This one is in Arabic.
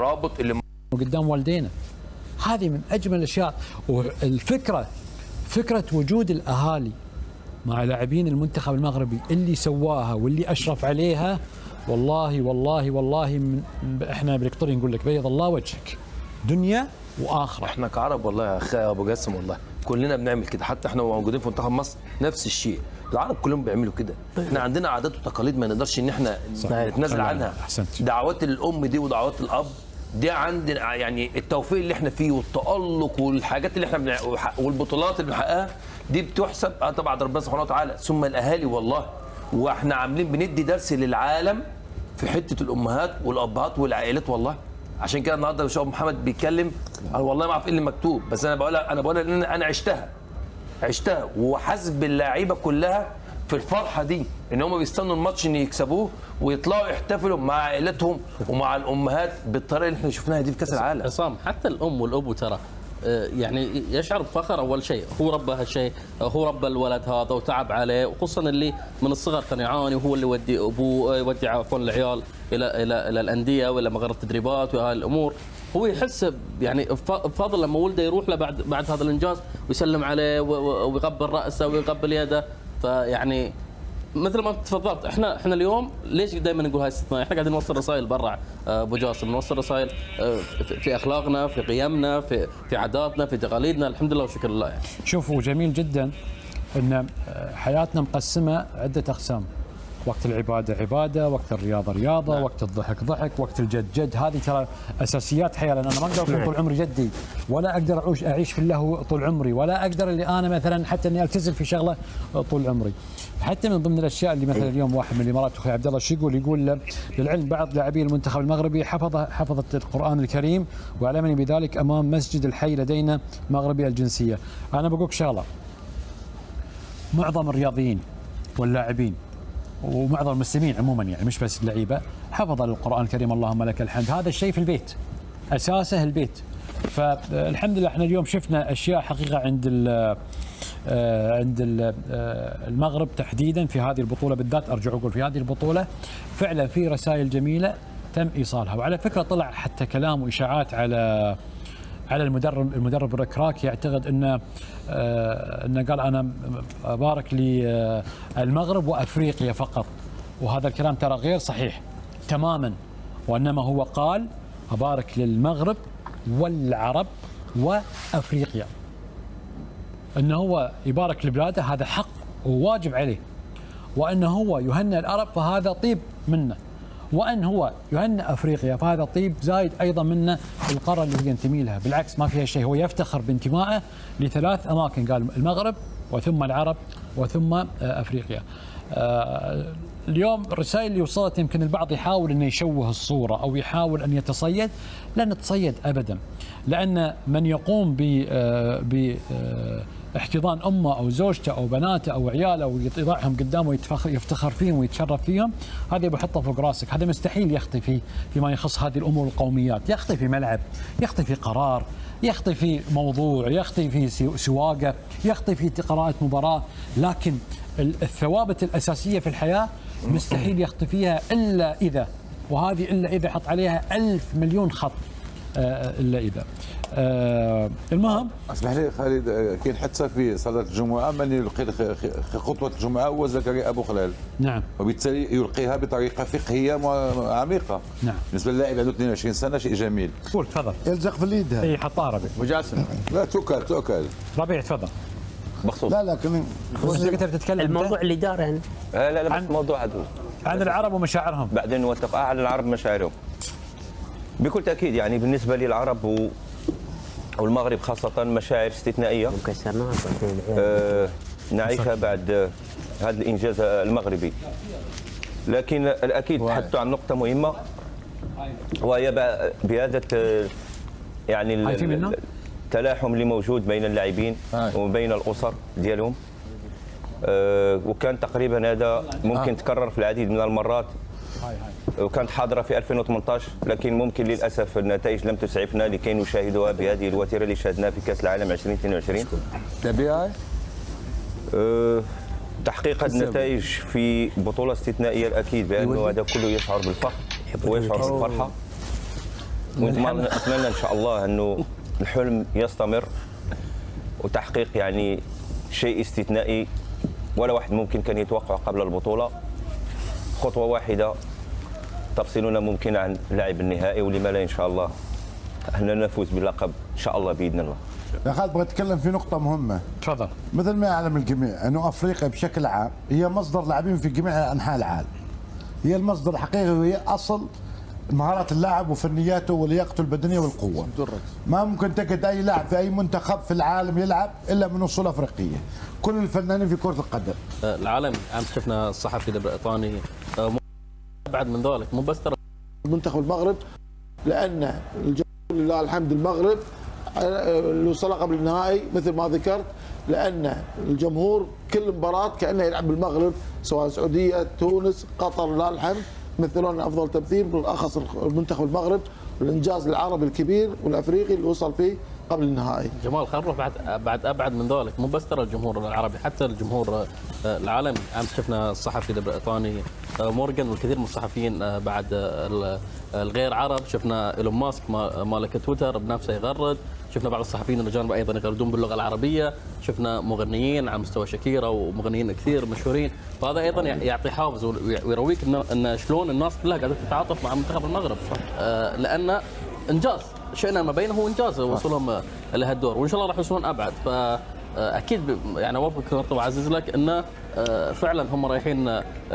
الترابط اللي قدام والدينا. هذه من اجمل الاشياء. والفكره فكره وجود الاهالي مع لاعبين المنتخب المغربي اللي سواها واللي اشرف عليها، والله والله والله احنا بالقطري نقول لك بيض الله وجهك دنيا واخره. احنا كعرب والله يا اخي ابو جاسم والله كلنا بنعمل كده، حتى احنا موجودين في منتخب مصر نفس الشيء، العرب كلهم بيعملوا كده. احنا عندنا عادات وتقاليد ما نقدرش ان احنا نتنازل عنها. أحسنت. دعوات الام دي ودعوات الاب دي عندنا، يعني التوفيق اللي احنا فيه والتألق والحاجات اللي احنا والبطولات اللي بنحققها دي بتحسب طبعا ربنا سبحانه وتعالى ثم الاهالي والله. واحنا عاملين بندي درس للعالم في حته الامهات والابهات والعائلات والله. عشان كده النهارده يا شباب محمد بيتكلم، انا والله ما اعرف ايه اللي مكتوب، بس انا بقول ان انا عشتها وحسب اللعيبه كلها في الفرحه دي ان هم بيستنوا الماتش ان يكسبوه ويطلعوا يحتفلوا مع عائلتهم ومع الامهات بالطريقه اللي احنا شفناها دي في كاس العالم. عصام حتى الام والابو ترى يعني يشعر بفخر. اول شيء هو ربى هالشيء، هو ربى الولد هذا وتعب عليه، وخصوصا اللي من الصغر كان يعاني، وهو اللي يودي ابوه يودي عفوا العيال الى الانديه ولا مغار التدريبات وهاي الامور. هو يحس يعني بفضل لما ولده يروح له بعد هذا الانجاز ويسلم عليه ويقبل راسه ويقبل يده. فيعني مثل ما تفضلت، احنا اليوم ليش دائما نقول هاي استثناء؟ احنا قاعدين نوصل رسائل برا ابو جاسم، نوصل رسائل في اخلاقنا، في قيمنا، في عاداتنا، في تقاليدنا، الحمد لله وشكر الله يعني. شوفوا جميل جدا ان حياتنا مقسمه عده اقسام. وقت العباده عباده، وقت الرياضه رياضه، نعم. وقت الضحك ضحك، وقت الجد جد. هذه ترى اساسيات حياه، لان انا ما اقدر اكون طول عمري جدي، ولا اقدر اعيش في اللهو طول عمري، ولا اقدر اللي انا مثلا حتى اني التزم في شغله طول عمري. حتى من ضمن الاشياء اللي مثلا اليوم واحد من الامارات اخوي عبد الله شو يقول للعلم بعض لاعبي المنتخب المغربي حفظت القران الكريم واعلمني بذلك امام مسجد الحي لدينا مغربي الجنسيه. انا بقولك شغله، معظم الرياضيين واللاعبين ومعظم المسلمين عموما يعني مش بس اللعيبه حفظ القران الكريم اللهم لك الحمد. هذا الشيء في البيت، اساسه البيت. فالحمد لله احنا اليوم شفنا اشياء حقيقه عند المغرب تحديدا في هذه البطوله بالذات. ارجع اقول في هذه البطوله فعلا في رسائل جميله تم ايصالها. وعلى فكره طلع حتى كلام واشاعات على المدرب الركراكي، يعتقد انه قال انا ابارك للمغرب وافريقيا فقط، وهذا الكلام ترى غير صحيح تماما، وانما هو قال ابارك للمغرب والعرب وافريقيا. انه هو يبارك لبلاده هذا حق وواجب عليه، وانه هو يهنئ العرب فهذا طيب منه، وان هو يهنئ افريقيا فهذا طيب زايد ايضا منه القاره اللي هو ينتمي لها. بالعكس ما فيها شيء، هو يفتخر بانتمائه لثلاث اماكن، قال المغرب وثم العرب وثم افريقيا. اليوم الرسائل اللي وصلت يمكن البعض يحاول انه يشوه الصوره او يحاول ان يتصيد، لن نتصيد ابدا، لان من يقوم ب احتضان امه او زوجته او بناته او عياله ويضعهم قدامه ويفتخر فيهم ويتشرف فيهم، هذا بيحطه فوق راسك. هذا مستحيل يخطي فيما يخص هذه الامور القوميات، يخطي في ملعب، يخطي في قرار، يخطي في موضوع، يخطي في سواقه، يخطي في قراءه مباراه، لكن الثوابت الاساسيه في الحياه مستحيل يخطي فيها الا اذا، وهذه الا اذا حط عليها 1000 مليون خط الا اذا. المهم اسمح لي خالد، كاين حتى في صلاه الجمعه من يلقي خطبه الجمعه هو زكريا ابو خلال. نعم. وبالتالي يلقيها بطريقه فقهيه عميقه. نعم. بالنسبه للاعب عنده 22 سنه شيء جميل. قول تفضل. يلزق في اليد. اي حطها ربيع. وجاسم لا تؤكل. ربيع تفضل. بخصوص لا لكن انت بتتكلم الموضوع اللي دار يعني. لا بس موضوع هذا عن العرب ومشاعرهم، بعدين نوثق عن العرب مشاعرهم بكل تاكيد. يعني بالنسبه للعرب والمغرب خاصه مشاعر استثنائيه نعيشها بعد هذا الانجاز المغربي. لكن الاكيد تحدث عن نقطه مهمه، وهي بهذا يعني التلاحم اللي موجود بين اللاعبين وبين الاسر ديالهم. وكان تقريبا هذا ممكن تكرر في العديد من المرات، وكانت حاضره في 2018، لكن ممكن للاسف النتائج لم تسعفنا لكي نشاهدها بهذه الوتيره اللي شاهدناها في كاس العالم 2022. تبيعي؟ تحقيق النتائج في بطوله استثنائيه الاكيد بانه هذا كله يشعر بالفخر ويشعر بالفرحه. ونتمنى ان شاء الله انه الحلم يستمر وتحقيق يعني شيء استثنائي ولا واحد ممكن كان يتوقع قبل البطوله. خطوه واحده تفصلنا ممكن عن لعب النهائي، ولما لا ان شاء الله احنا نفوز باللقب ان شاء الله باذن الله. يا خالد بغيت اتكلم في نقطة مهمة. تفضل. مثل ما يعلم الجميع انه افريقيا بشكل عام هي مصدر لاعبين في جميع انحاء العالم. هي المصدر الحقيقي وهي اصل مهارات اللاعب وفنياته ولياقته البدنيه والقوه. ما ممكن تجد اي لاعب في اي منتخب في العالم يلعب الا من اصول افريقيه. كل الفنانين في كره القدم. العالم امس شفنا الصحفي البريطاني ابعد من ذلك، مو بس ترى منتخب المغرب، لان لله الحمد المغرب اللي وصل قبل النهائي مثل ما ذكرت، لان الجمهور كل مباراه كانه يلعب بالمغرب، سواء السعوديه، تونس، قطر، لله الحمد مثلون افضل تمثيل، بالاخص المنتخب المغرب والانجاز العربي الكبير والافريقي اللي وصل فيه قبل النهائي. جمال خلينا نروح بعد ابعد من ذلك، مو بس ترى الجمهور العربي، حتى الجمهور العالمي. امس شفنا الصحفي البريطاني مورغان والكثير من الصحفيين بعد الغير عرب، شفنا ايلون ماسك مالك تويتر بنفسه يغرد، شفنا بعض الصحفيين الاجانب ايضا يغردون باللغه العربيه، شفنا مغنيين على مستوى شاكيرا ومغنيين كثير مشهورين، فهذا ايضا يعطي حافز ويرويك ان شلون الناس كلها قاعده تتعاطف مع منتخب المغرب، لان انجاز شئنا ما بينه هو انجاز وصولهم لهالدور، وان شاء الله راح يوصلون ابعد. فاكيد يعني اوافقك مرتضى عزيز لك انه فعلا هم رايحين